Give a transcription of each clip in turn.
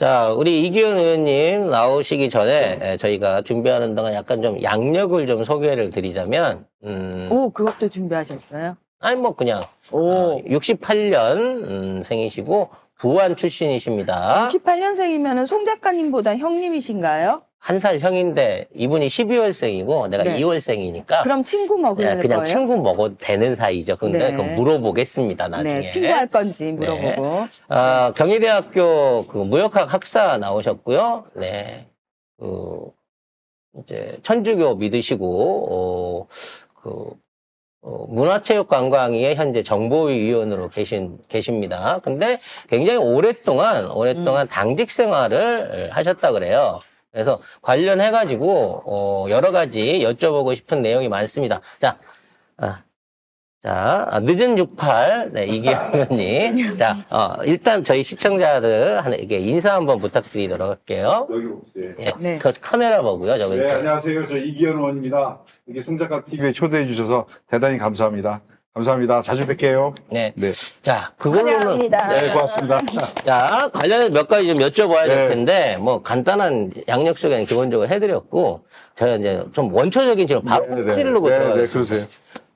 자, 우리 이기현 의원님 나오시기 전에 저희가 준비하는 동안 약간 좀 양력을 좀 소개를 드리자면, 오, 그것도 준비하셨어요? 아니, 뭐, 그냥, 오. 68년 생이시고, 부안 출신이십니다. 68년생이면 송 작가님보다 형님이신가요? 한 살 형인데, 이분이 12월생이고, 내가 네. 2월생이니까, 그럼 친구 먹을 그냥 거예요? 친구 먹어도 되는 사이죠. 근데 네. 그거 물어보겠습니다, 나중에. 네, 친구할 건지 물어보고. 경희대학교 그 무역학 학사 나오셨고요. 네. 이제 천주교 믿으시고, 문화체육관광위의 현재 정보위원으로 계십니다. 근데 굉장히 오랫동안 당직 생활을 하셨다 그래요. 그래서 관련해가지고, 여러 가지 여쭤보고 싶은 내용이 많습니다. 자, 늦은 68, 네, 이기현 의원님. 자, 일단 저희 시청자들에게 인사 한번 부탁드리도록 할게요. 여기 오세요. 예, 네. 저 카메라 보고요. 저기. 네, 안녕하세요. 저 이기현 의원입니다. 이렇게 송작가 TV에 초대해 주셔서 대단히 감사합니다. 감사합니다. 자주 뵐게요. 네. 네. 자, 그걸로는. 환영합니다. 네, 고맙습니다. 자, 관련해서 몇 가지 좀 여쭤봐야 될 네. 텐데, 뭐, 간단한 양력 소개는 기본적으로 해드렸고, 저희가 이제 좀 원초적인 질문 바로 찌르고 네, 들어가겠습니다. 그러세요.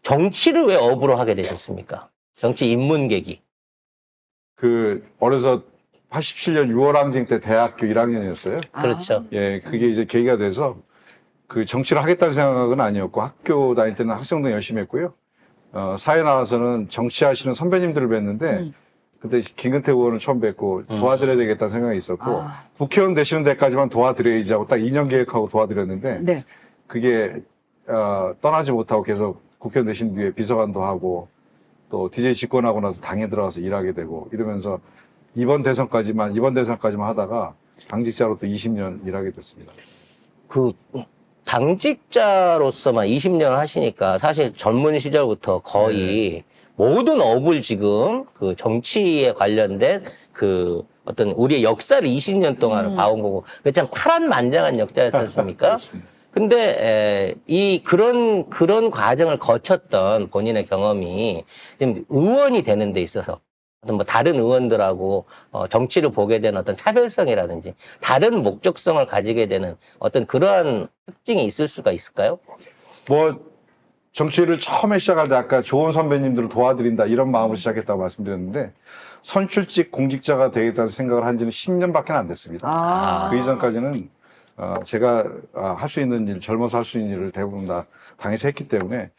정치를 왜 업으로 하게 되셨습니까? 정치 입문 계기. 어려서 87년 6월 항쟁 때 대학교 1학년이었어요. 그렇죠. 예, 그게 이제 계기가 돼서 정치를 하겠다는 생각은 아니었고 학교 다닐 때는 학생도 열심히 했고요. 사회 나와서는 정치하시는 선배님들을 뵀는데 그때 김근태 의원을 처음 뵙고 도와드려야 되겠다는 생각이 있었고 국회의원 되시는 데까지만 도와드려야지 하고 딱 2년 계획하고 도와드렸는데 네. 그게 떠나지 못하고 계속 국회의원 되신 뒤에 비서관도 하고 또 DJ 집권하고 나서 당에 들어가서 일하게 되고 이러면서 이번 대선까지만 하다가 당직자로 또 20년 일하게 됐습니다. 당직자로서만 20년을 하시니까 사실 전문 시절부터 거의 모든 업을 지금 정치에 관련된 어떤 우리의 역사를 20년 동안 봐온 거고, 그 참 파란만장한 역사였지 않습니까? 그렇습니다. 근데, 그런 과정을 거쳤던 본인의 경험이 지금 의원이 되는 데 있어서 어떤 뭐 다른 의원들하고 정치를 보게 되는 어떤 차별성이라든지 다른 목적성을 가지게 되는 어떤 그러한 특징이 있을 수가 있을까요? 정치를 처음에 시작할 때 아까 좋은 선배님들을 도와드린다 이런 마음으로 시작했다고 말씀드렸는데 선출직 공직자가 되겠다는 생각을 한 지는 10년밖에 안 됐습니다. 그 이전까지는 제가 할 수 있는 일, 젊어서 할 수 있는 일을 대부분 다 당에서 했기 때문에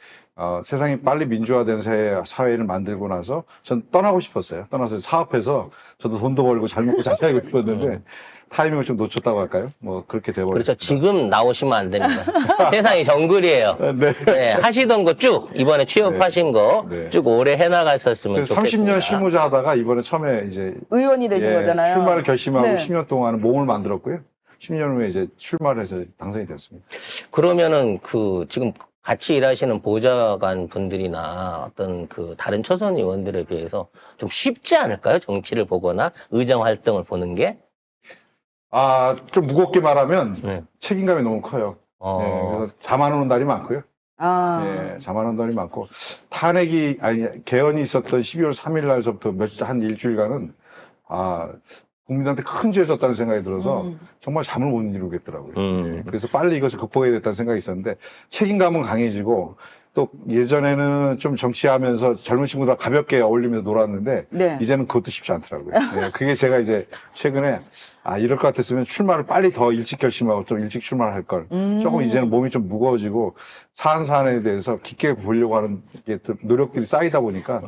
세상이 빨리 민주화된 사회를 만들고 나서 전 떠나고 싶었어요. 떠나서 사업해서 저도 돈도 벌고 잘 먹고 잘 살고 싶었는데 타이밍을 좀 놓쳤다고 할까요? 뭐 그렇게 돼버렸습니다. 그렇죠. 지금 나오시면 안 됩니다. 세상이 정글이에요. 네. 네, 하시던 거 쭉, 이번에 취업하신 거 네. 쭉 오래 해나갔었으면 그래서 좋겠습니다. 30년 실무자 하다가 이번에 처음에 이제 의원이 되신 거잖아요. 출마를 결심하고 네. 10년 동안 몸을 만들었고요. 10년 후에 이제 출마를 해서 당선이 됐습니다. 그러면은 지금 같이 일하시는 보좌관 분들이나 어떤 다른 초선 의원들에 비해서 좀 쉽지 않을까요? 정치를 보거나 의정 활동을 보는 게? 좀 무겁게 말하면 네. 책임감이 너무 커요. 그래서 잠 안 오는 날이 많고요. 잠 안 오는 날이 많고 개헌이 있었던 12월 3일 날서부터 한 일주일간은 국민한테 큰 죄 졌다는 생각이 들어서 정말 잠을 못 이루겠더라고요. 그래서 빨리 이것을 극복해야 됐다는 생각이 있었는데 책임감은 강해지고 또 예전에는 좀 정치하면서 젊은 친구들과 가볍게 어울리면서 놀았는데 네. 이제는 그것도 쉽지 않더라고요. 그게 제가 이제 최근에 이럴 것 같았으면 출마를 빨리 더 일찍 결심하고 좀 일찍 출마를 할 걸. 조금 이제는 몸이 좀 무거워지고 사안에 대해서 깊게 보려고 하는 게 또 노력들이 쌓이다 보니까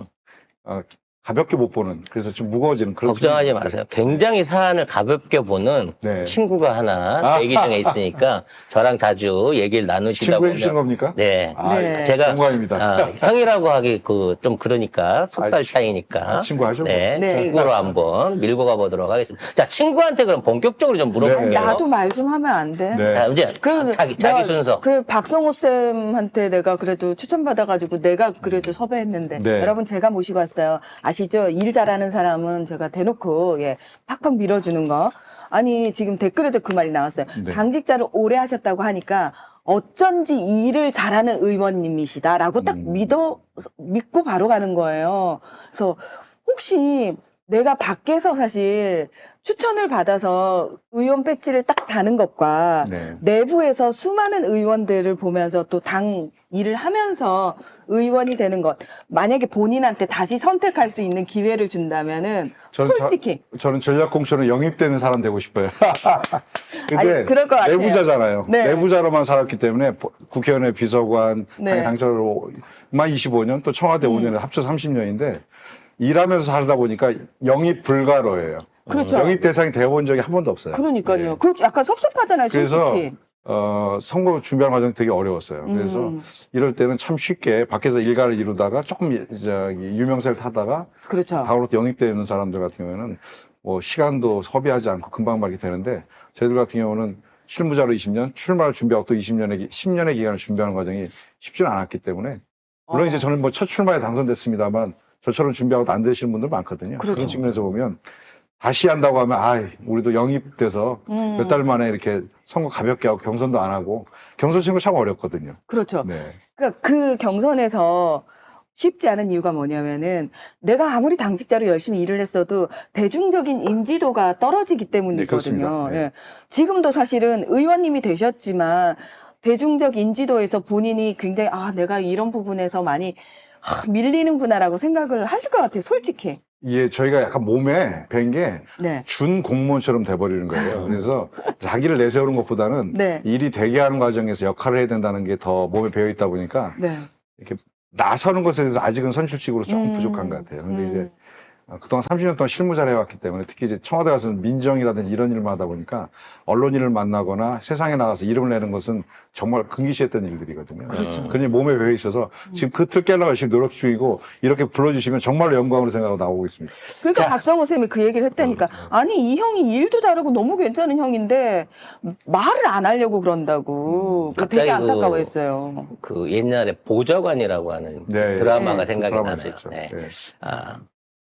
가볍게 못 보는, 그래서 좀 무거워지는 그런. 걱정하지 마세요. 굉장히 사안을 가볍게 보는 네. 친구가 하나 대기 중에 있으니까 저랑 자주 얘기를 나누시다 친구 보면. 해주신 겁니까? 네. 네. 제가 영광입니다. 형이라고 하기 좀 그러니까 석 달 차이니까. 친구 하죠. 네, 네. 친구로 한번 밀고 가보도록 하겠습니다. 자, 친구한테 그럼 본격적으로 좀 물어볼게요. 네. 나도 말 좀 하면 안 돼? 네. 자, 이제 자기 순서. 그래, 박성호 쌤한테 내가 그래도 추천받아가지고 내가 그래도 섭외했는데. 네. 여러분, 제가 모시고 왔어요. 아시죠? 일 잘하는 사람은 제가 대놓고, 팍팍 밀어주는 거. 아니, 지금 댓글에도 그 말이 나왔어요. 네. 당직자를 오래 하셨다고 하니까 어쩐지 일을 잘하는 의원님이시다라고 딱 믿고 바로 가는 거예요. 그래서 혹시 내가 밖에서 사실 추천을 받아서 의원 배지를 딱 다는 것과 네. 내부에서 수많은 의원들을 보면서 또 당 일을 하면서 의원이 되는 것. 만약에 본인한테 다시 선택할 수 있는 기회를 준다면은 솔직히 저는 전략공천에 영입되는 사람 되고 싶어요. 근데 아니, 그럴 것 같아요. 내부자잖아요. 네. 내부자로만 살았기 때문에 국회의원의 비서관, 네. 당적으로만 25년, 또 청와대 5년에 합쳐 30년인데 일하면서 살다 보니까 영입 불가로예요. 그렇죠. 영입 대상이 되어본 적이 한 번도 없어요. 그러니까요. 네. 그 약간 섭섭하잖아요, 그래서 솔직히. 선거 준비하는 과정이 되게 어려웠어요. 그래서 이럴 때는 참 쉽게 밖에서 일가를 이루다가 조금 유명세를 타다가 그렇죠. 바로 영입되는 사람들 같은 경우에는 뭐 시간도 소비하지 않고 금방 말게 되는데 저희들 같은 경우는 실무자로 20년, 출마를 준비하고 또 10년의 기간을 준비하는 과정이 쉽지는 않았기 때문에 물론 이제 저는 뭐 첫 출마에 당선됐습니다만 저처럼 준비하고도 안 되시는 분들 많거든요. 그렇죠. 그런 측면에서 보면 다시 한다고 하면 우리도 영입돼서 몇 달 만에 이렇게 선거 가볍게 하고 경선도 안 하고 경선 치는 거 참 어렵거든요. 그렇죠. 네. 그러니까 그 경선에서 쉽지 않은 이유가 뭐냐면은 내가 아무리 당직자로 열심히 일을 했어도 대중적인 인지도가 떨어지기 때문이거든요. 그렇습니다. 네. 예. 지금도 사실은 의원님이 되셨지만 대중적 인지도에서 본인이 굉장히 내가 이런 부분에서 많이 밀리는구나라고 생각을 하실 것 같아요. 솔직히. 이게 저희가 약간 몸에 밴 게 네. 준 공무원처럼 돼버리는 거예요. 그래서 자기를 내세우는 것보다는 네. 일이 되게 하는 과정에서 역할을 해야 된다는 게 더 몸에 배어 있다 보니까 네. 이렇게 나서는 것에 대해서 아직은 선출직으로 조금 부족한 것 같아요. 근데 이제 그동안 30년 동안 실무자를 해왔기 때문에 특히 이제 청와대 가서는 민정이라든지 이런 일을 하다 보니까 언론인을 만나거나 세상에 나가서 이름을 내는 것은 정말 금기시했던 일들이거든요. 그렇죠. 그러니 몸에 배어 있어서 지금 그 틀 깨려고 열심히 노력 중이고 이렇게 불러주시면 정말로 영광으로 생각하고 나오고 있습니다. 그러니까 자. 박성호 쌤이 그 얘기를 했다니까. 아니, 이 형이 일도 잘하고 너무 괜찮은 형인데 말을 안 하려고 그런다고. 되게 갑자기 안타까워했어요. 그 옛날에 보좌관이라고 하는 네. 드라마가 네. 생각이 드라마 나네요. 있었죠. 네. 네.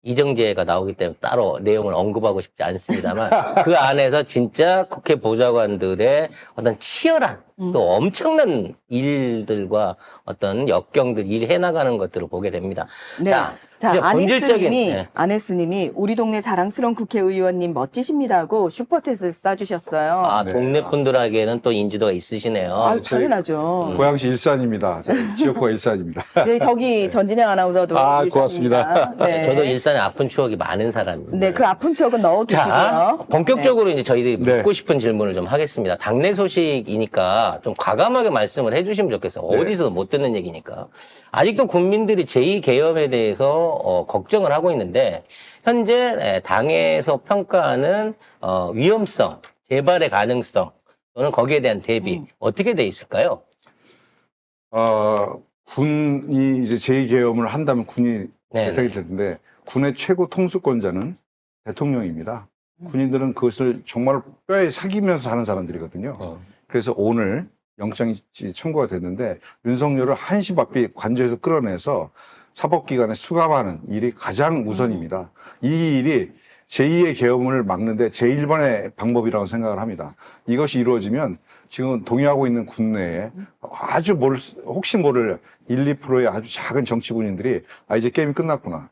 이정재가 나오기 때문에 따로 내용을 언급하고 싶지 않습니다만 그 안에서 진짜 국회 보좌관들의 어떤 치열한 또 엄청난 일들과 어떤 역경들 일해 나가는 것들을 보게 됩니다. 네. 자, 이제 아네스님이 우리 동네 자랑스러운 국회의원님 멋지십니다고 슈퍼챗을 쏴주셨어요. 네. 동네 분들에게는 또 인지도가 있으시네요. 아유, 당연하죠. 고양시 일산입니다. 지역구가 일산입니다. 네, 저기 전진영 아나운서도 고맙습니다. 일산입니다. 네. 저도 일산에 아픈 추억이 많은 사람입니다. 네, 그 아픈 추억은 넣어두시고요. 자, 본격적으로 이제 저희들이 네. 묻고 싶은 질문을 좀 하겠습니다. 당내 소식이니까 좀 과감하게 말씀을 해주시면 좋겠어요. 네. 어디서도 못 듣는 얘기니까. 아직도 국민들이 제2계엄에 대해서 걱정을 하고 있는데 현재 당에서 평가하는 위험성, 재발의 가능성 또는 거기에 대한 대비 어떻게 돼 있을까요? 군이 이제 제2계엄을 한다면 군이 네, 대상이 될 텐데 군의 최고 통수권자는 대통령입니다. 군인들은 그것을 정말 뼈에 새기면서 사는 사람들이거든요. 그래서 오늘 영장이 청구가 됐는데 윤석열을 한시바삐 관저에서 끌어내서 사법기관에 수감하는 일이 가장 우선입니다. 이 일이 제2의 계엄을 막는데 제1번의 방법이라고 생각을 합니다. 이것이 이루어지면 지금 동의하고 있는 군내에 아주 혹시 모를 1, 2%의 아주 작은 정치 군인들이 이제 게임이 끝났구나.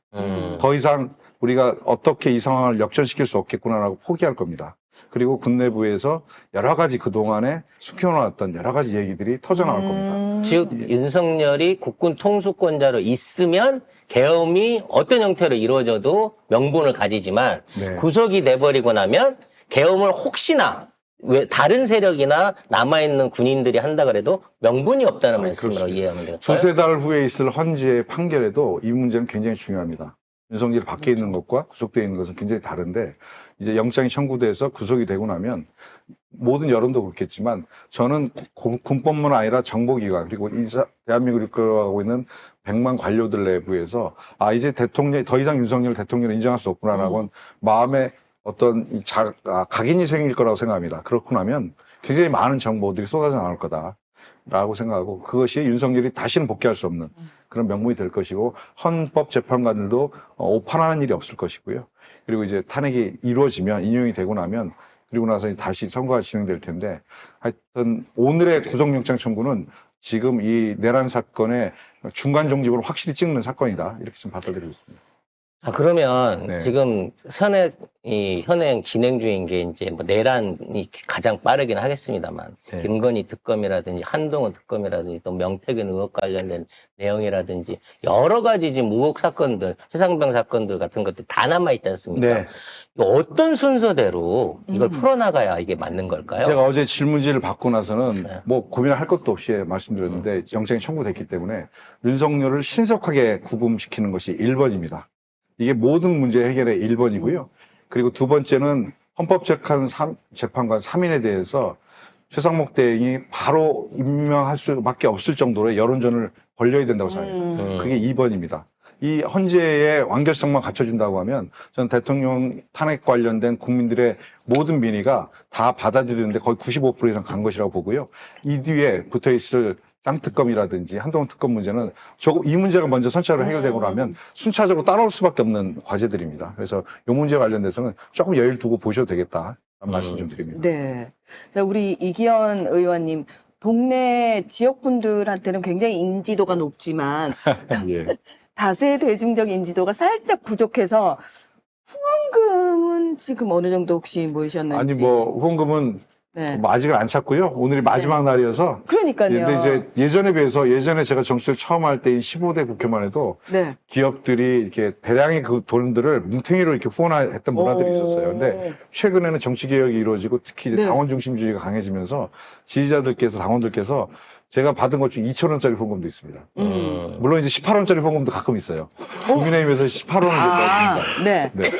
더 이상 우리가 어떻게 이 상황을 역전시킬 수 없겠구나라고 포기할 겁니다. 그리고 군 내부에서 여러 가지 그동안에 숨겨놓았던 여러 가지 얘기들이 터져나올 겁니다. 즉 윤석열이 국군 통수권자로 있으면 계엄이 어떤 형태로 이루어져도 명분을 가지지만 네. 구속이 돼버리고 나면 계엄을 혹시나 왜 다른 세력이나 남아있는 군인들이 한다 그래도 명분이 없다는 말씀으로 그렇습니다. 이해하면 될까요? 두세 달 후에 있을 헌재의 판결에도 이 문제는 굉장히 중요합니다. 윤석열이 밖에 있는 것과 구속되어 있는 것은 굉장히 다른데 이제 영장이 청구돼서 구속이 되고 나면 모든 여론도 그렇겠지만 저는 군법만 아니라 정보기관 그리고 대한민국을 이끌어가고 있는 100만 관료들 내부에서 이제 대통령이 더 이상 윤석열 대통령을 인정할 수 없구나라고 마음에 어떤 각인이 생길 거라고 생각합니다. 그렇고 나면 굉장히 많은 정보들이 쏟아져 나올 거다라고 생각하고 그것이 윤석열이 다시는 복귀할 수 없는 그런 명분이 될 것이고 헌법재판관들도 오판하는 일이 없을 것이고요. 그리고 이제 탄핵이 이루어지면 인용이 되고 나면 그리고 나서 다시 선거가 진행될 텐데 하여튼 오늘의 구속영장 청구는 지금 이 내란 사건의 중간 종집을 확실히 찍는 사건이다 이렇게 좀 받아들이고 있습니다. 그러면 네. 지금 현행 진행 중인 게 이제 뭐 내란이 가장 빠르긴 하겠습니다만 네. 김건희 특검이라든지 한동훈 특검이라든지 또 명태균 의혹 관련된 내용이라든지 여러 가지 지금 의혹 사건들, 최상병 사건들 같은 것들 다 남아 있지 않습니까? 네. 이거 어떤 순서대로 이걸 풀어나가야 이게 맞는 걸까요? 제가 어제 질문지를 받고 나서는 네. 뭐 고민을 할 것도 없이 말씀드렸는데 영장이 청구됐기 때문에 윤석열을 신속하게 구금시키는 것이 1번입니다. 이게 모든 문제 해결의 1번이고요. 그리고 두 번째는 헌법재판관 3인에 대해서 최상목 대행이 바로 임명할 수밖에 없을 정도로 여론전을 벌려야 된다고 생각해요. 그게 2번입니다. 이 헌재의 완결성만 갖춰준다고 하면 저는 대통령 탄핵 관련된 국민들의 모든 민의가 다 받아들이는데 거의 95% 이상 간 것이라고 보고요. 이 뒤에 붙어있을 쌍특검이라든지 한동훈 특검 문제는 이 문제가 먼저 선차적으로 해결되고 나면 순차적으로 따라올 수밖에 없는 과제들입니다. 그래서 이 문제 관련돼서는 조금 여유를 두고 보셔도 되겠다. 말씀 좀 드립니다. 네. 자, 우리 이기현 의원님. 동네 지역분들한테는 굉장히 인지도가 높지만 예. 다수의 대중적 인지도가 살짝 부족해서 후원금은 지금 어느 정도 혹시 모이셨는지. 아니 뭐 후원금은 네. 뭐 아직은 안 찼고요. 오늘이 마지막 날이어서. 그러니까요. 근데 이제 예전에 비해서 예전에 제가 정치를 처음 할 때인 15대 국회만 해도 네. 기업들이 이렇게 대량의 그 돈들을 뭉탱이로 이렇게 후원했던 문화들이 있었어요. 근데 최근에는 정치 개혁이 이루어지고 특히 이제 네. 당원 중심주의가 강해지면서 지지자들께서 당원들께서 제가 받은 것 중에 2,000원짜리 후원금도 있습니다. 물론 이제 18원짜리 후원금도 가끔 있어요. 국민의힘에서 18원을 아, 줍니다. 네. 네.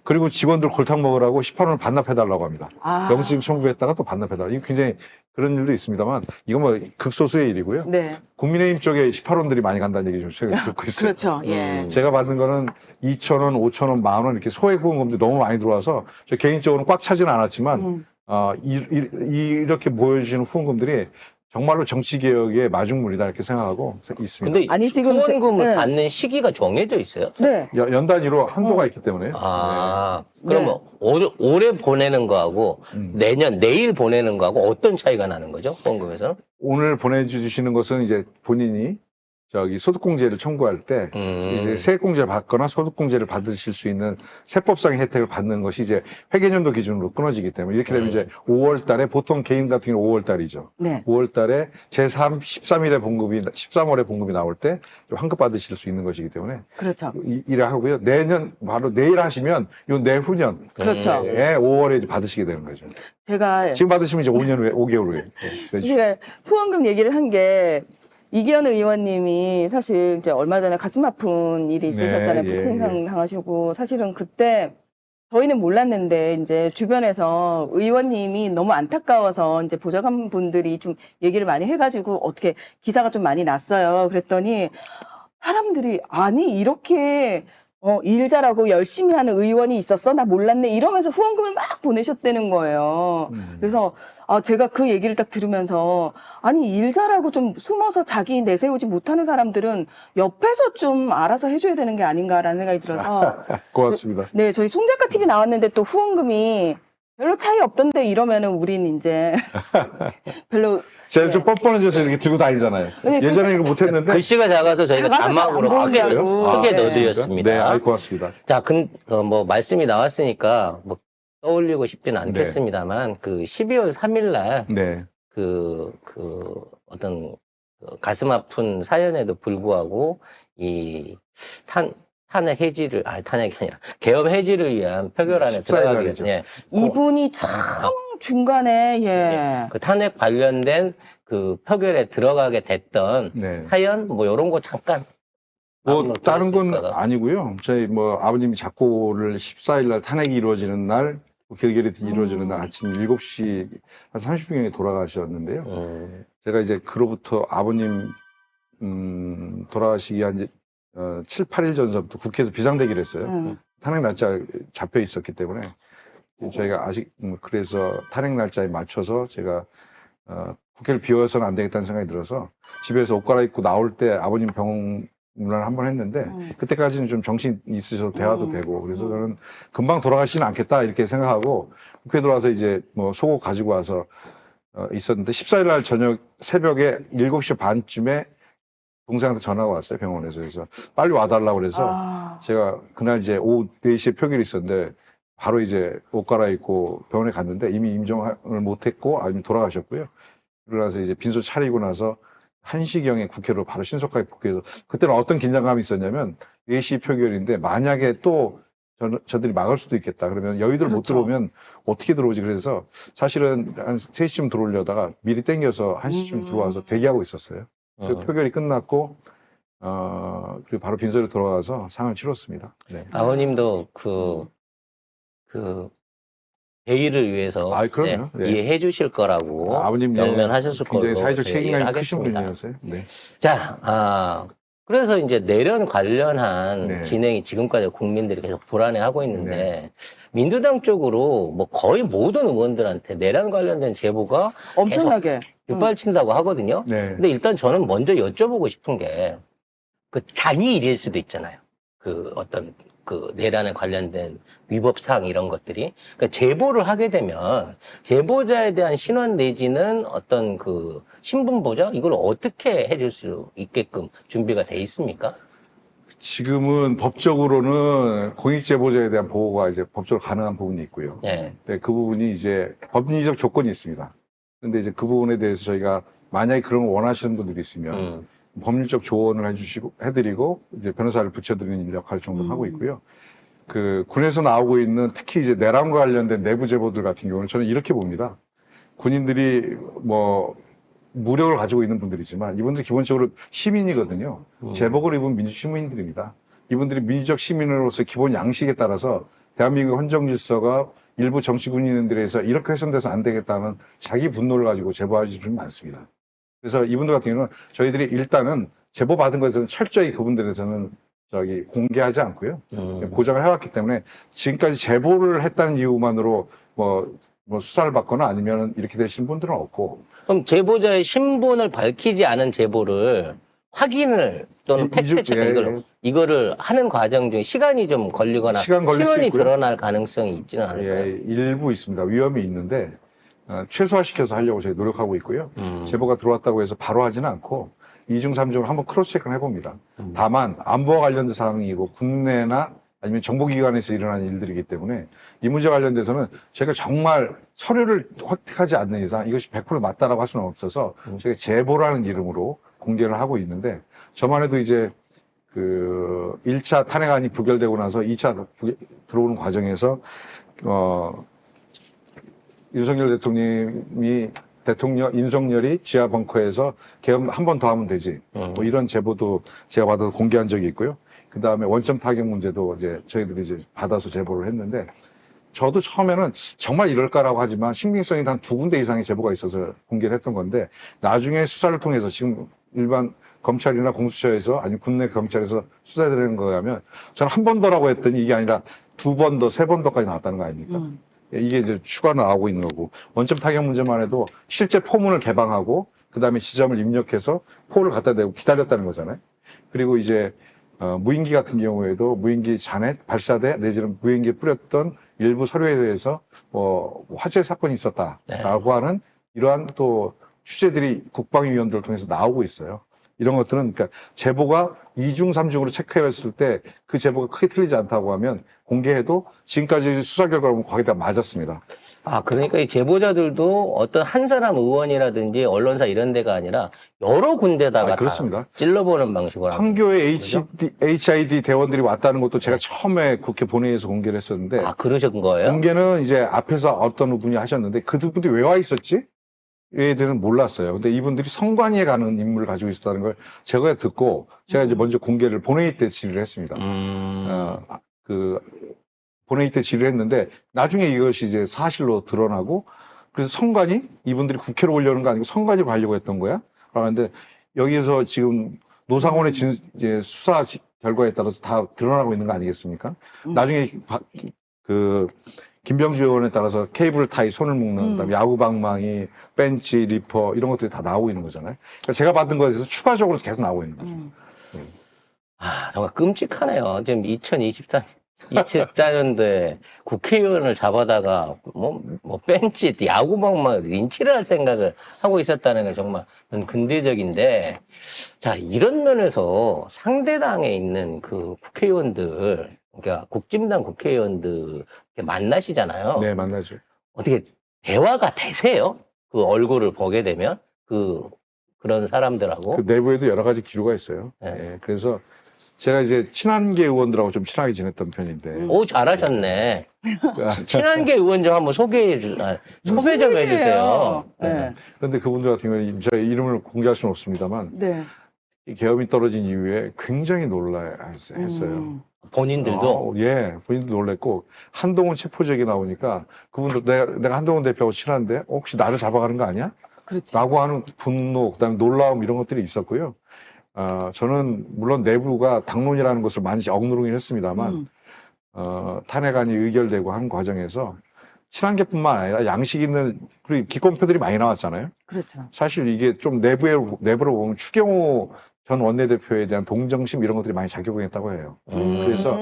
그리고 직원들 골탕 먹으라고 18원을 반납해달라고 합니다. 아. 영수증 청구했다가 또 반납해달라고. 이거 굉장히 그런 일도 있습니다만 이건 뭐 극소수의 일이고요. 네. 국민의힘 쪽에 18원들이 많이 간다는 얘기 좀 최근에 듣고 있어요. 그렇죠. 예. 제가 받은 거는 2,000원, 5,000원, 10,000원 이렇게 소액 후원금들이 너무 많이 들어와서 저 개인적으로는 꽉 차지는 않았지만 이렇게 보여주시는 후원금들이 정말로 정치개혁의 마중물이다 이렇게 생각하고 있습니다. 근데 아니, 지금 후원금을 네. 받는 시기가 정해져 있어요? 네. 연 단위로 한도가 있기 때문에. 그러면 올해 보내는 거하고 내일 보내는 거하고 어떤 차이가 나는 거죠? 후원금에서는? 오늘 보내주시는 것은 이제 본인이 소득공제를 청구할 때 이제 세액공제를 받거나 소득공제를 받으실 수 있는 세법상의 혜택을 받는 것이 이제 회계연도 기준으로 끊어지기 때문에 이렇게 되면 이제 5월 달에 보통 개인 같은 경우는 5월 달이죠. 네. 5월 달에 제13일에 봉급이 13월에 봉급이 나올 때 환급 받으실 수 있는 것이기 때문에 그렇죠. 이래 하고요. 내년 바로 내일 하시면 요 내후년 그렇죠. 에 5월에 이제 받으시게 되는 거죠. 제가 지금 받으시면 이제 5년 후에 5개월 후에. 네. 제가 후원금 얘기를 한 게 이기현 의원님이 사실 이제 얼마 전에 가슴 아픈 일이 있으셨잖아요. 네, 예, 북생상 당하시고 사실은 그때 저희는 몰랐는데 이제 주변에서 의원님이 너무 안타까워서 이제 보좌관 분들이 좀 얘기를 많이 해가지고 어떻게 기사가 좀 많이 났어요. 그랬더니 사람들이 아니 이렇게 일 잘하고 열심히 하는 의원이 있었어? 나 몰랐네. 이러면서 후원금을 막 보내셨다는 거예요. 그래서 제가 그 얘기를 딱 들으면서 아니 일 잘하고 좀 숨어서 자기 내세우지 못하는 사람들은 옆에서 좀 알아서 해줘야 되는 게 아닌가라는 생각이 들어서 고맙습니다. 네, 저희 송작가 TV 나왔는데 또 후원금이 별로 차이 없던데 이러면은 우린 이제 별로 제가 좀 뻔뻔해져서 이렇게 들고 다니잖아요. 네, 예전에 이거 못했는데. 글씨가 작아서 저희가 작아서 자막으로 안 크게 보인다고. 크게 네. 넣어드렸습니다. 네, 아이 고맙습니다. 자, 뭐 말씀이 나왔으니까 뭐 떠올리고 싶지는 않겠습니다만 그 12월 3일 날 네. 어떤 가슴 아픈 사연에도 불구하고 이 탄핵 해지를 탄핵이 아니라 계엄 해지를 위한 표결안에 14일 들어가기 날이죠. 위해 이분이 참 중간에 예. 그 탄핵 관련된 그 표결에 들어가게 됐던 네. 사연 뭐 이런 거 잠깐 뭐 다른 건 있을까요? 아니고요. 저희 뭐 아버님이 작고를 14일 날 탄핵이 이루어지는 날, 결결이 이루어지는 날 아침 7시 한 30분경에 돌아가셨는데요. 제가 이제 그로부터 아버님 돌아가시기 한 7, 8일 전서부터 국회에서 비상대기를 했어요. 탄핵 날짜 잡혀 있었기 때문에 저희가 아직 그래서 탄핵 날짜에 맞춰서 제가 국회를 비워서는 안 되겠다는 생각이 들어서 집에서 옷 갈아입고 나올 때 아버님 병 문화를 한번 했는데 그때까지는 좀 정신 있으셔서 대화도 되고 그래서 저는 금방 돌아가시지는 않겠다 이렇게 생각하고 국회 들어와서 이제 뭐 속옷 가지고 와서 있었는데 14일 날 저녁 새벽에 7시 반쯤에 동생한테 전화가 왔어요, 병원에서. 그래서 빨리 와달라고 그래서 제가 그날 이제 오후 4시에 표결이 있었는데 바로 이제 옷 갈아입고 병원에 갔는데 이미 임종을 못했고 아니면 돌아가셨고요. 그러나서 이제 빈소 차리고 나서 1시경에 국회로 바로 신속하게 복귀해서 그때는 어떤 긴장감이 있었냐면 4시 표결인데 만약에 또 저들이 막을 수도 있겠다. 그러면 여의도를 못 그렇죠. 들어오면 어떻게 들어오지? 그래서 사실은 한 3시쯤 들어오려다가 미리 땡겨서 1시쯤 들어와서 대기하고 있었어요. 그 표결이 끝났고 그리고 바로 빈소로 돌아가서 상을 치렀습니다. 네. 아버님도 그 대의를 위해서 그럼요. 네. 이해해 주실 거라고 아버님 명면하셨을 거로 굉장히 사회적 저희 책임감이 얘기를 크신 하겠습니다. 분이었어요. 네. 자, 그래서 이제 내란 관련한 네. 진행이 지금까지 국민들이 계속 불안해하고 있는데 민주당 쪽으로 뭐 거의 모든 의원들한테 내란 관련된 제보가 엄청나게. 뒷발친다고 하거든요. 네. 근데 일단 저는 먼저 여쭤보고 싶은 게 그 자기 일일 수도 있잖아요. 그 어떤 그 내란에 관련된 위법사항 이런 것들이. 그러니까 제보를 하게 되면 제보자에 대한 신원 내지는 어떤 그 신분 보장 이걸 어떻게 해줄 수 있게끔 준비가 돼 있습니까? 지금은 법적으로는 공익제보자에 대한 보호가 이제 법적으로 가능한 부분이 있고요. 네. 네, 그 부분이 이제 법리적 조건이 있습니다. 근데 이제 그 부분에 대해서 저희가 만약에 그런 걸 원하시는 분들이 있으면 법률적 조언을 해드리고 이제 변호사를 붙여드리는 역할 정도 하고 있고요. 그 군에서 나오고 있는 특히 이제 내란과 관련된 내부 제보들 같은 경우는 저는 이렇게 봅니다. 군인들이 뭐 무력을 가지고 있는 분들이지만 이분들이 기본적으로 시민이거든요. 제복을 입은 민주시민들입니다. 이분들이 민주적 시민으로서 기본 양식에 따라서 대한민국 헌정 질서가 일부 정치 군인들에서 이렇게 훼손돼서 안 되겠다는 자기 분노를 가지고 제보하시는 분이 많습니다. 그래서 이분들 같은 경우는 저희들이 일단은 제보 받은 것에서는 철저히 그분들에 대해서는 공개하지 않고요. 보장을 해왔기 때문에 지금까지 제보를 했다는 이유만으로 뭐 수사를 받거나 아니면 이렇게 되신 분들은 없고. 그럼 제보자의 신분을 밝히지 않은 제보를 확인을 또는 팩트체크 이거를 하는 과정 중에 시간이 좀 걸리거나 신원이 드러날 가능성이 있지는 않을까요? 예, 일부 있습니다. 위험이 있는데 최소화시켜서 하려고 저희 노력하고 있고요. 제보가 들어왔다고 해서 바로 하지는 않고 2중, 3중을 한번 크로스 체크를 해봅니다. 다만 안보와 관련된 사항이고 국내나 아니면 정보기관에서 일어나는 일들이기 때문에 이 문제 관련돼서는 제가 정말 서류를 획득하지 않는 이상 이것이 100% 맞다라고 할 수는 없어서 저희가 제보라는 이름으로 공개를 하고 있는데 저만 해도 이제 그 1차 탄핵안이 부결되고 나서 2차 들어오는 과정에서 윤석열 대통령이 윤석열이 지하 벙커에서 계엄 한 번 더 하면 되지. 뭐 이런 제보도 제가 받아서 공개한 적이 있고요. 그 다음에 원점 타격 문제도 이제 저희들이 이제 받아서 제보를 했는데 저도 처음에는 정말 이럴까라고 하지만 신빙성이 한 2군데 이상의 제보가 있어서 공개를 했던 건데 나중에 수사를 통해서 지금 일반 검찰이나 공수처에서 아니면 국내 검찰에서 수사되는 거에 하면 저는 한 번 더라고 했더니 이게 아니라 2번 더, 3번 더까지 나왔다는 거 아닙니까? 이게 이제 추가 나오고 있는 거고 원점 타격 문제만 해도 실제 포문을 개방하고 그 다음에 지점을 입력해서 포를 갖다 대고 기다렸다는 거잖아요. 그리고 이제 무인기 같은 경우에도 무인기 잔해 발사대 내지는 무인기에 뿌렸던 일부 서류에 대해서 화재 사건이 있었다라고 하는 이러한 또 취재들이 국방위원들을 통해서 나오고 있어요. 이런 것들은 그러니까 제보가 2중, 3중으로 체크해봤을 때 그 제보가 크게 틀리지 않다고 하면 공개해도 지금까지 수사 결과를 보면 거의 다 맞았습니다. 그러니까 이 제보자들도 어떤 한 사람 의원이라든지 언론사 이런 데가 아니라 여러 군데다가 그렇습니다. 찔러보는 방식으로 판교에 HID 대원들이 왔다는 것도 제가 처음에 국회 본회의에서 공개를 했었는데 그러신 거예요? 공개는 이제 앞에서 어떤 분이 하셨는데 그 분들이 왜 와 있었지? 에 대해서는 몰랐어요. 근데 이분들이 성관위에 가는 임무를 가지고 있었다는 걸 제가 듣고 제가 이제 먼저 공개를 본회의 때 질의를 했습니다. 본회의 때 질의를 했는데 나중에 이것이 이제 사실로 드러나고 그래서 성관이 이분들이 국회로 올려는 거 아니고 성관위로 가려고 했던 거야? 그러는데 여기에서 지금 노상원의 이제 수사 결과에 따라서 다 드러나고 있는 거 아니겠습니까? 나중에 김병주 의원에 따라서 케이블 타이 손을 묶는, 그다음에 야구 방망이, 벤치, 리퍼 이런 것들이 다 나오고 있는 거잖아요. 그러니까 제가 받은 거에서 추가적으로 계속 나오고 있는 거죠. 정말 끔찍하네요. 지금 2024년 2014년도에 국회의원을 잡아다가 뭐 벤치 야구방망이 린치를 할 생각을 하고 있었다는 게 정말 근대적인데, 자, 이런 면에서 상대당에 있는 그 국회의원들, 그러니까 국진당 국회의원들 만나시잖아요. 네, 만나죠. 어떻게 대화가 되세요? 그 얼굴을 보게 되면 그런 사람들하고. 그 내부에도 여러 가지 기류가 있어요. 네. 예, 그래서 제가 이제 친한계 의원들하고 좀 친하게 지냈던 편인데. 오, 잘하셨네. 친한계 의원 좀 한번 소개 좀 해주세요. 네. 그런데 그분들 같은 경우는 제가 이름을 공개할 수는 없습니다만 네. 이 계엄이 떨어진 이후에 굉장히 놀라했어요. 본인들도. 예, 본인도 놀랬고 한동훈 체포적이 나오니까 그분들 내가 한동훈 대표하고 친한데 혹시 나를 잡아가는 거 아니야? 그렇지. 라고 하는 분노, 그다음에 놀라움 이런 것들이 있었고요. 저는 물론 내부가 당론이라는 것을 많이 억누르긴 했습니다만 탄핵안이 의결되고 한 과정에서 친한계뿐만 아니라 양식 있는 그리고 기권표들이 많이 나왔잖아요. 그렇죠. 사실 이게 좀 내부로 보면 추경호 전 원내대표에 대한 동정심 이런 것들이 많이 작용했다고 해요. 그래서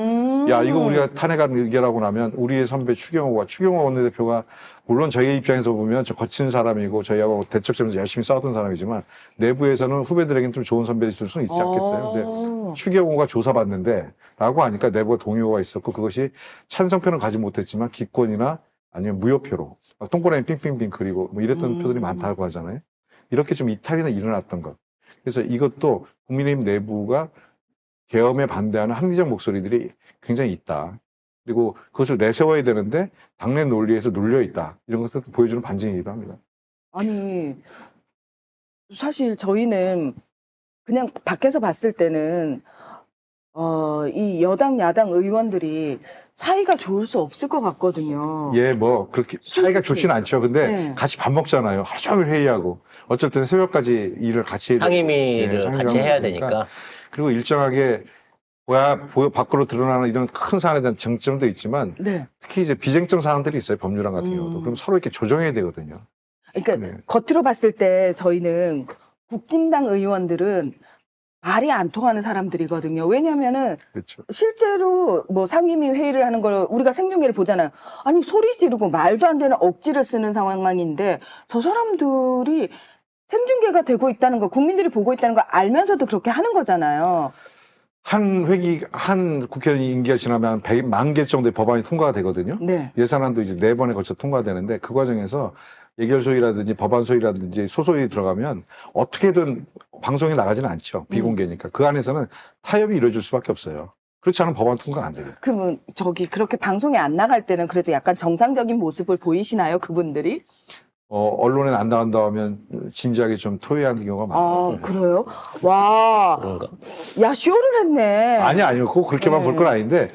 야, 이거 우리가 탄핵안 의결하고 나면 우리의 선배 추경호 원내대표가 물론 저희 입장에서 보면 저 거친 사람이고 저희하고 대척점에서 열심히 싸웠던 사람이지만 내부에서는 후배들에게는 좀 좋은 선배일 수는 있지 않겠어요. 근데 추경호가 조사받는데 라고 하니까 내부가 동요가 있었고 그것이 찬성표는 가지 못했지만 기권이나 아니면 무효표로 동그라미 빙빙빙 그리고 뭐 이랬던 표들이 많다고 하잖아요. 이렇게 좀 이탈이나 일어났던 것. 그래서 이것도 국민의힘 내부가 계엄에 반대하는 합리적 목소리들이 굉장히 있다. 그리고 그것을 내세워야 되는데 당내 논리에서 눌려 있다. 이런 것을 보여주는 반증이기도 합니다. 아니, 사실 저희는 그냥 밖에서 봤을 때는 이 여당, 야당 의원들이 사이가 좋을 수 없을 것 같거든요. 예, 뭐 그렇게 사이가 솔직히. 좋지는 않죠. 근데 네. 같이 밥 먹잖아요. 하루 종일 회의하고 어쩔 때는 새벽까지 일을 같이 해야 상임위를 상임위를 같이 해야 하면 되니까. 그리고 일정하게 밖으로 드러나는 이런 큰 사안에 대한 쟁점도 있지만 네. 특히 이제 비쟁점 사안들이 있어요. 법률안 같은 경우도. 그럼 서로 이렇게 조정해야 되거든요. 그러니까 네. 겉으로 봤을 때 저희는 국진당 의원들은 말이 안 통하는 사람들이거든요. 왜냐면은 그렇죠. 실제로 뭐 상임위 회의를 하는 걸 우리가 생중계를 보잖아요. 아니 소리 지르고 말도 안 되는 억지를 쓰는 상황인데 저 사람들이 생중계가 되고 있다는 거, 국민들이 보고 있다는 걸 알면서도 그렇게 하는 거잖아요. 한 국회의원 임기가 지나면 100만 개 정도의 법안이 통과가 되거든요. 네. 예산안도 이제 4번에 걸쳐 통과되는데 그 과정에서 예결소위라든지 법안소위라든지 소소위 들어가면 어떻게든 방송에 나가지는 않죠. 비공개니까. 그 안에서는 타협이 이루어질 수밖에 없어요. 그렇지 않으면 법안 통과가 안 돼요. 그러면 그렇게 방송에 안 나갈 때는 그래도 약간 정상적인 모습을 보이시나요, 그분들이? 언론에 안 나간다 하면 진지하게 좀 토의하는 경우가 많아요. 아, 그래요? 와, 그런가? 야, 쇼를 했네. 아니요. 꼭 그렇게만 네. 볼 건 아닌데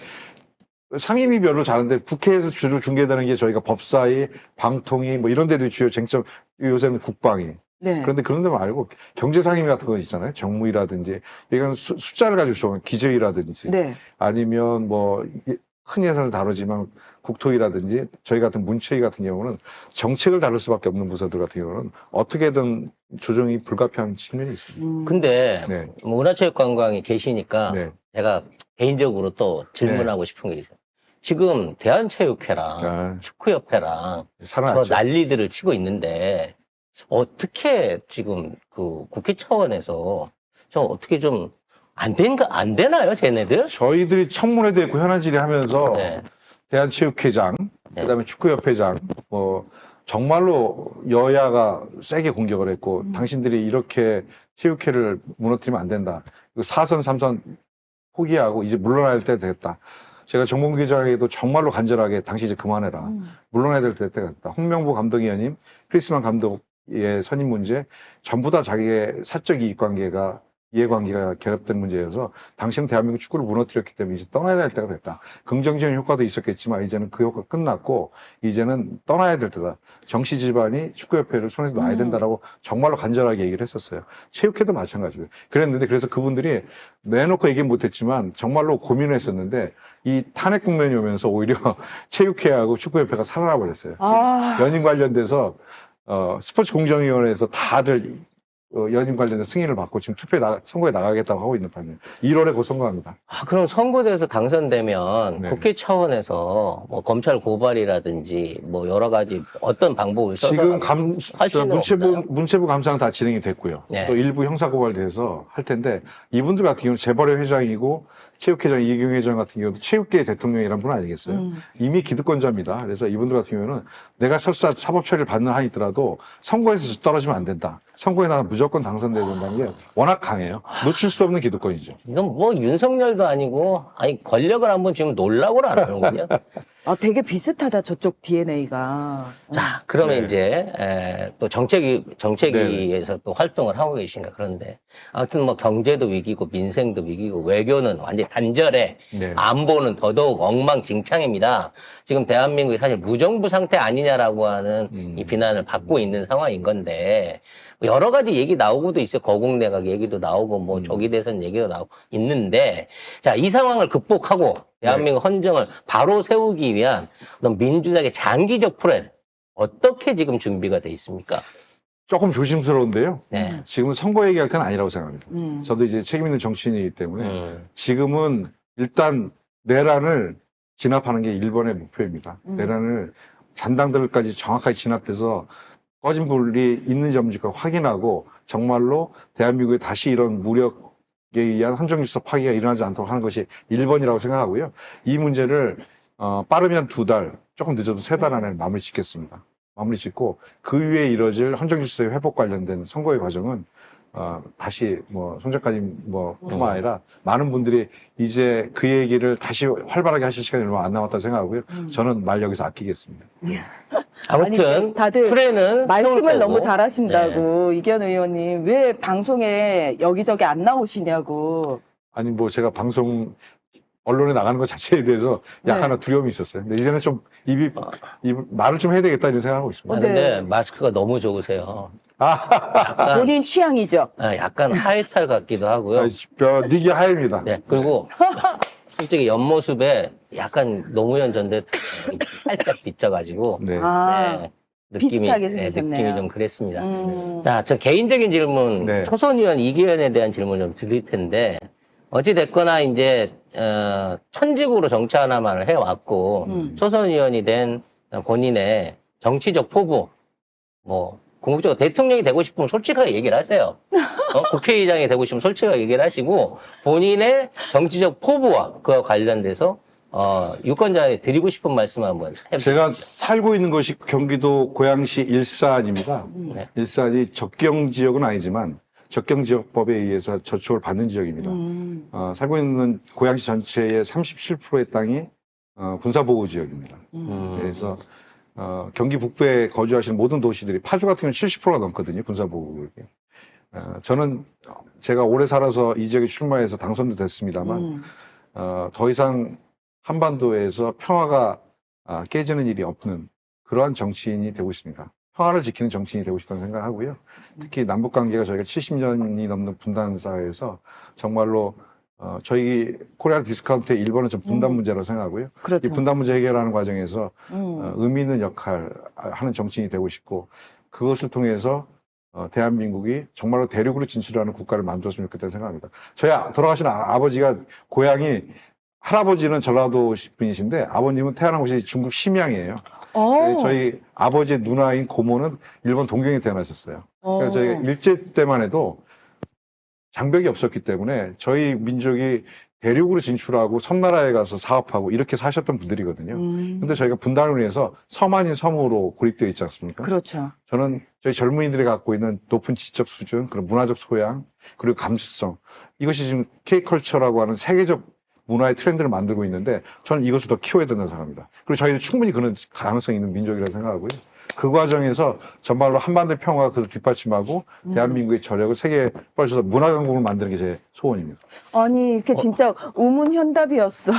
상임위별로 자는데 국회에서 주로 중계되는 게 저희가 법사위, 방통위 뭐 이런 데도 주요 쟁점 요새는 국방위. 네. 그런데 그런 데 말고 경제상임위 같은 거 있잖아요. 정무위라든지 이건 숫자를 가지고 좀 기재위라든지 네. 아니면 뭐 큰 예산을 다루지만 국토위라든지 저희 같은 문체위 같은 경우는 정책을 다룰 수밖에 없는 부서들 같은 경우는 어떻게든 조정이 불가피한 측면이 있습니다. 근데 네. 문화체육관광이 계시니까 네. 제가 개인적으로 또 질문하고 싶은 게 있어요. 지금 대한체육회랑 축구협회랑 저 살아났죠. 난리들을 치고 있는데 어떻게 지금 그 국회 차원에서 좀 어떻게 좀 안 되나요, 쟤네들? 저희들이 청문회도 했고 현안 질의하면서 네. 대한체육회장, 네. 그다음에 축구협회장, 뭐 정말로 여야가 세게 공격을 했고 당신들이 이렇게 체육회를 무너뜨리면 안 된다. 4선, 3선 포기하고 이제 물러나야 될 때 됐다. 제가 정몽규 기자에게도 정말로 간절하게 당신 이제 그만해라. 물러나야 될 때가 됐다. 홍명보 감독위원님, 크리스만 감독의 선임 문제 전부 다 자기의 사적 이익관계가 이해관계가 결합된 문제여서 당신은 대한민국 축구를 무너뜨렸기 때문에 이제 떠나야 될 때가 됐다. 긍정적인 효과도 있었겠지만 이제는 그 효과 끝났고 이제는 떠나야 될 때다. 정치 집안이 축구협회를 손에서 놔야 된다라고 정말로 간절하게 얘기를 했었어요. 체육회도 마찬가지고요. 그랬는데 그래서 그분들이 내놓고 얘기는 못했지만 정말로 고민을 했었는데 이 탄핵 국면이 오면서 오히려 체육회하고 축구협회가 살아나 버렸어요. 아. 연임 관련돼서 스포츠 공정위원회에서 다들 연임 관련된 승인을 받고 지금 선거에 나가겠다고 하고 있는 판이에요. 1월에 곧 선거합니다. 아, 그럼 선거대에서 당선되면 네. 국회 차원에서 뭐 검찰 고발이라든지 뭐 여러 가지 어떤 방법을 써서 지금 할 수는 없나요? 문체부 감사는 다 진행이 됐고요. 네. 또 일부 형사고발돼서 할 텐데 이분들 같은 경우는 재벌의 회장이고 체육회장 이경영 회장 같은 경우도 체육계 대통령이란 분 아니겠어요? 이미 기득권자입니다. 그래서 이분들 같은 경우는 내가 설사 사법 처리를 받는 한이 있더라도 선거에서 떨어지면 안 된다. 선거에 나는 무조건 당선돼야 된다는 게 워낙 강해요. 놓칠 수 없는 기득권이죠. 이건 뭐 윤석열도 아니고 아니 권력을 한번 지금 놀라고는 안 하는군요. 아, 되게 비슷하다, 저쪽 DNA가. 자, 그러면 네. 이제 또 정책위에서 또 활동을 하고 계신가 그런데 아무튼 뭐 경제도 위기고 민생도 위기고 외교는 완전히 단절해 네. 안보는 더더욱 엉망진창입니다. 지금 대한민국이 사실 무정부 상태 아니냐라고 하는 이 비난을 받고 있는 상황인 건데 여러 가지 얘기 나오고도 있어요. 거국내각 얘기도 나오고 뭐 조기 대선 얘기도 나오고 있는데 자, 이 상황을 극복하고 대한민국 헌정을 바로 세우기 위한 어떤 민주당의 장기적 플랜 어떻게 지금 준비가 돼 있습니까? 조금 조심스러운데요. 네. 지금은 선거 얘기할 때는 아니라고 생각합니다. 음. 저도 이제 책임 있는 정치인이기 때문에 지금은 일단 내란을 진압하는 게 1번의 목표입니다. 내란을 잔당들까지 정확하게 진압해서 꺼진 불이 있는지 없는지 확인하고 정말로 대한민국에 다시 이런 무력에 의한 헌정질서 파괴가 일어나지 않도록 하는 것이 1번이라고 생각하고요. 이 문제를 빠르면 2달, 조금 늦어도 3달 안에 마무리 짓겠습니다. 마무리 짓고 그 위에 이뤄질 헌정질서의 회복 관련된 선거의 과정은 다시 뭐 손 작가님 뿐만 아니라 많은 분들이 이제 그 얘기를 다시 활발하게 하실 시간이 얼마 안 남았다고 생각하고요. 저는 말 여기서 아끼겠습니다. 아무튼 아니, 다들 플랜은 말씀을 세울 너무 거고. 잘하신다고, 이견 의원님. 왜 방송에 여기저기 안 나오시냐고. 아니 뭐 제가 방송 언론에 나가는 것 자체에 대해서 약간의 네. 두려움이 있었어요. 근데 이제는 좀 말을 좀 해야 되겠다 이런 생각하고 있습니다. 아, 근데 네. 마스크가 너무 좋으세요. 약간, 본인 취향이죠. 약간 하이스타일 같기도 하고요. 닉이 하얘입니다. 네, 그리고 솔직히 옆모습에 약간 노무현 전 대통령이 살짝 비쳐가지고 네. 아, 네, 비슷하게 생기셨네요. 느낌이 좀 그랬습니다. 음. 자, 저 개인적인 질문, 네. 초선 의원 이기현에 대한 질문 좀 드릴 텐데 어찌 됐거나 이제 천직으로 정치 하나만을 해왔고 초선 의원이 된 본인의 정치적 포부, 뭐 궁극적으로 대통령이 되고 싶으면 솔직하게 얘기를 하세요. 국회의장이 되고 싶으면 솔직하게 얘기를 하시고 본인의 정치적 포부와 그와 관련돼서 유권자에 드리고 싶은 말씀 한번 해보세요. 제가 살고 있는 것이 경기도 고양시 일산입니다. 네. 일산이 적경 지역은 아니지만 적경지역법에 의해서 저촉을 받는 지역입니다. 살고 있는 고양시 전체의 37%의 땅이 군사보호 지역입니다. 그래서 경기 북부에 거주하시는 모든 도시들이 파주 같은 경우는 70%가 넘거든요. 군사보호구역에. 저는 제가 오래 살아서 이 지역에 출마해서 당선도 됐습니다만 더 이상 한반도에서 평화가 깨지는 일이 없는 그러한 정치인이 되고 있습니다. 평화를 지키는 정치인이 되고 싶다는 생각하고요. 특히 남북 관계가 저희가 70년이 넘는 분단 사회에서 정말로 저희 코리아 디스카운트의 1번은 좀 분단 문제라고 생각하고요. 그렇죠. 이 분단 문제 해결하는 과정에서 의미 있는 역할 하는 정치인이 되고 싶고 그것을 통해서 대한민국이 정말로 대륙으로 진출하는 국가를 만들었으면 좋겠다는 생각합니다. 저희 돌아가신 아버지가 고향이 할아버지는 전라도 분이신데 아버님은 태어난 곳이 중국 심양이에요. 저희 아버지의 누나인 고모는 일본 동경에 태어나셨어요. 그래서 저희가 일제 때만 해도 장벽이 없었기 때문에 저희 민족이 대륙으로 진출하고 섬나라에 가서 사업하고 이렇게 사셨던 분들이거든요. 근데 저희가 분단을 위해서 섬 아닌 섬으로 고립되어 있지 않습니까? 그렇죠. 저는 저희 젊은이들이 갖고 있는 높은 지적 수준, 그런 문화적 소양, 그리고 감수성. 이것이 지금 K컬처라고 하는 세계적 문화의 트렌드를 만들고 있는데 저는 이것을 더 키워야 된다고 생각합니다. 그리고 저희는 충분히 그런 가능성이 있는 민족이라고 생각하고요. 그 과정에서 정말로 한반도 평화가 그것을 뒷받침하고 대한민국의 저력을 세계에 뻗쳐서 문화강국을 만드는 게 제 소원입니다. 아니, 이렇게 진짜 우문현답이었어.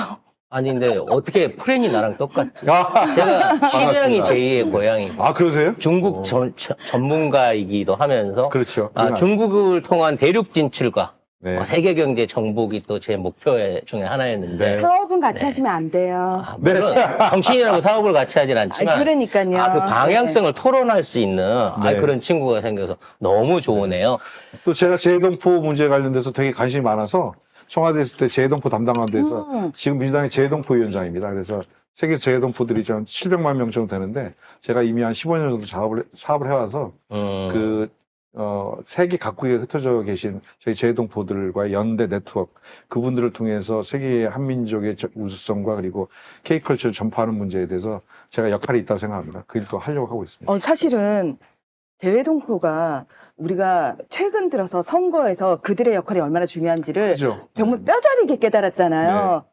아니 근데 어떻게 프렌이 나랑 똑같지? 아, 제가 심양이 반갑습니다. 제2의 고향이고 아, 그러세요? 중국 전문가이기도 하면서 그렇죠. 중국을 통한 대륙 진출과 네. 세계 경제 정복이 또 제 목표 중에 하나였는데 네. 사업은 같이 하시면 안 돼요. 물론 정치인이라고 사업을 같이 하진 않지만 그러니까요. 그 방향성을 토론할 수 있는 네. 그런 친구가 생겨서 너무 좋으네요. 또 제가 재해동포 문제에 관련돼서 되게 관심이 많아서 청와대 있을 때 재해동포 담당한 데서 지금 민주당의 재해동포 위원장입니다. 그래서 세계 재해동포들이 좀 700만 명 정도 되는데 제가 이미 한 15년 정도 사업을 해와서 세계 각국에 흩어져 계신 저희 재해동포들과의 연대 네트워크 그분들을 통해서 세계의 한민족의 우수성과 그리고 K컬처를 전파하는 문제에 대해서 제가 역할이 있다고 생각합니다. 그 일도 하려고 하고 있습니다. 사실은 재외동포가 우리가 최근 들어서 선거에서 그들의 역할이 얼마나 중요한지를 그죠? 정말 뼈저리게 깨달았잖아요.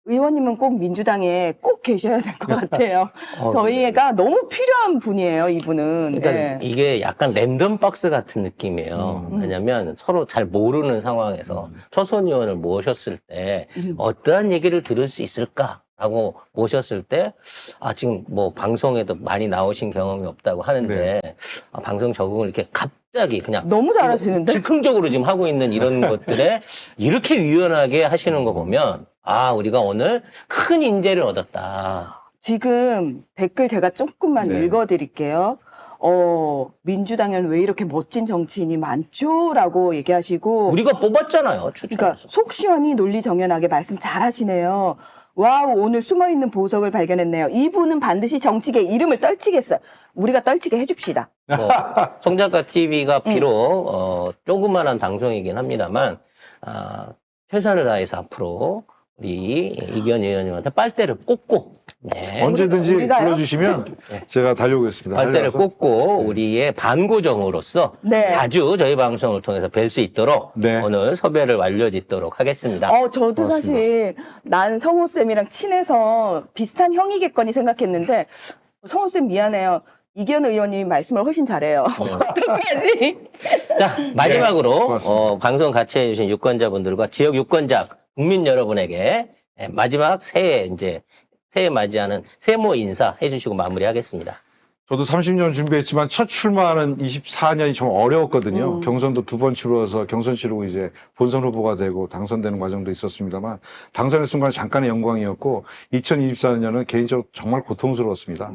의원님은 꼭 민주당에 꼭 계셔야 될 것 같아요. 저희가 너무 필요한 분이에요, 이분은. 일단 예. 이게 약간 랜덤 박스 같은 느낌이에요. 왜냐면 서로 잘 모르는 상황에서 초선 의원을 모셨을 때 어떠한 얘기를 들을 수 있을까라고 모셨을 때 지금 뭐 방송에도 많이 나오신 경험이 없다고 하는데 방송 적응을 이렇게 갑자기 그냥 너무 잘하시는데? 즉흥적으로 지금 하고 있는 이런 것들에 이렇게 유연하게 하시는 거 보면 우리가 오늘 큰 인재를 얻었다. 지금 댓글 제가 조금만 읽어드릴게요. 민주당에는 왜 이렇게 멋진 정치인이 많죠? 라고 얘기하시고. 우리가 뽑았잖아요. 추천해서. 그러니까 속 시원히 논리 정연하게 말씀 잘 하시네요. 와우, 오늘 숨어있는 보석을 발견했네요. 이분은 반드시 정치계 이름을 떨치겠어요. 우리가 떨치게 해줍시다. 송작가 TV가 비록 조그만한 방송이긴 합니다만 최선을 다해서 앞으로 우리 이기현 의원님한테 빨대를 꽂고 언제든지 우리가요? 불러주시면 제가 달려오겠습니다. 빨대를 꽂고 우리의 반고정으로서 자주 저희 방송을 통해서 뵐 수 있도록 오늘 섭외를 완료짓도록 하겠습니다. 저도 고맙습니다. 사실 난 성호쌤이랑 친해서 비슷한 형이겠거니 생각했는데 성호쌤 미안해요. 이기현 의원님이 말씀을 훨씬 잘해요. 어떡하지? 자, 마지막으로 고맙습니다. 방송 같이 해주신 유권자분들과 지역 유권자 국민 여러분에게 마지막 새해 맞이하는 세모 인사 해주시고 마무리하겠습니다. 저도 30년 준비했지만 첫 출마하는 24년이 좀 어려웠거든요. 경선도 2번 치러서 경선 치르고 이제 본선 후보가 되고 당선되는 과정도 있었습니다만 당선의 순간 잠깐의 영광이었고 2024년은 개인적으로 정말 고통스러웠습니다.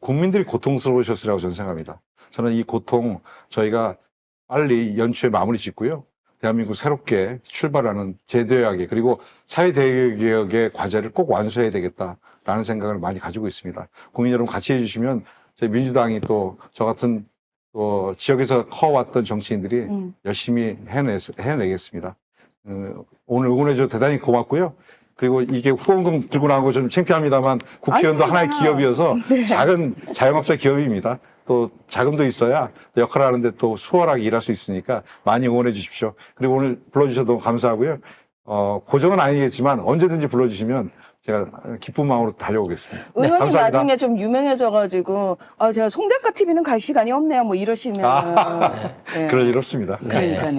국민들이 고통스러우셨으라고 저는 생각합니다. 저는 이 고통 저희가 빨리 연초에 마무리 짓고요. 대한민국 새롭게 출발하는 제도개혁 그리고 사회대개혁의 과제를 꼭 완수해야 되겠다라는 생각을 많이 가지고 있습니다. 국민 여러분 같이 해주시면 저희 민주당이 또 저 같은 또 지역에서 커왔던 정치인들이 열심히 해내겠습니다. 오늘 응원해줘서 대단히 고맙고요. 그리고 이게 후원금 들고 나온 거 좀 창피합니다만 국회의원도 하나의 기업이어서 작은 자영업자 기업입니다. 또 자금도 있어야 역할을 하는데 또 수월하게 일할 수 있으니까 많이 응원해 주십시오. 그리고 오늘 불러주셔서 너무 감사하고요. 고정은 아니겠지만 언제든지 불러주시면 제가 기쁜 마음으로 달려오겠습니다. 의원님 감사합니다. 나중에 좀 유명해져가지고 제가 송작가 TV는 갈 시간이 없네요. 뭐 이러시면 그럴 일 없습니다. 그러니까요.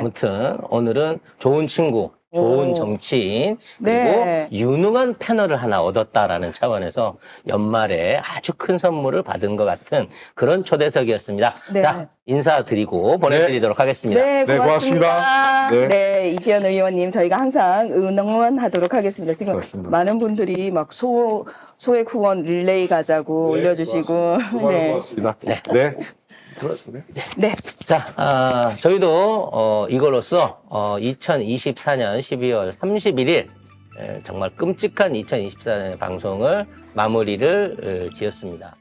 아무튼 오늘은 좋은 친구, 좋은 정치인 그리고 유능한 패널을 하나 얻었다라는 차원에서 연말에 아주 큰 선물을 받은 것 같은 그런 초대석이었습니다. 자, 인사드리고 보내드리도록 하겠습니다. 네, 고맙습니다. 고맙습니다. 이기현 의원님 저희가 항상 응원하도록 하겠습니다. 지금 고맙습니다. 많은 분들이 막 소액 후원 릴레이 가자고 올려주시고 고맙습니다. 네. 자, 저희도 이걸로써 2024년 12월 31일 정말 끔찍한 2024년의 방송을 마무리를 지었습니다.